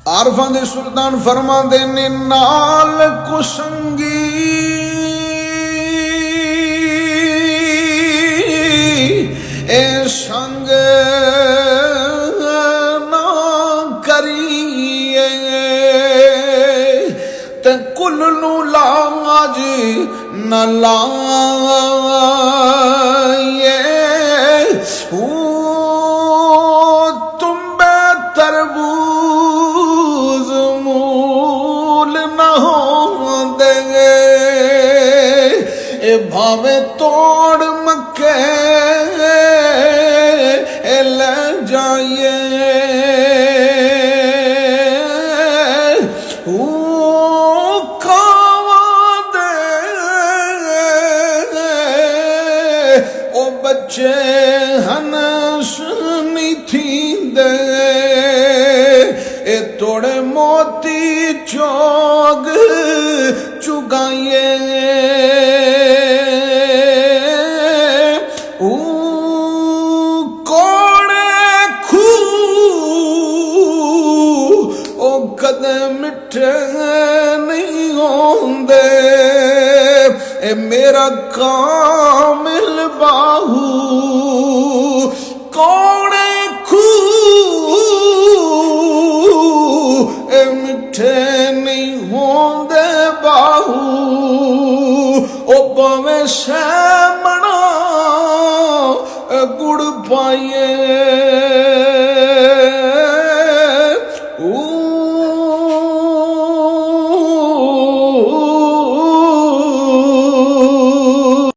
आरफां दे सुल्तान फरमांदे ने नाल कुसंगी ए संग ना करिए ते कुल नू लाज न लाए तुम्बे तरबूज मूल न हो देंगे ए भावे तोड़ मक्के ले जाइए बच्चे हनस नहीं थींदे ए तोड़े मोती चोग चुगाइए कोड़े खू ओ कदे मिठे नहीं होंदे ए मेरा कामिल बाहू कोड़े खू ए मिठे नहीं होंदे बाहू ओ पवे से मना गुड़ पाइए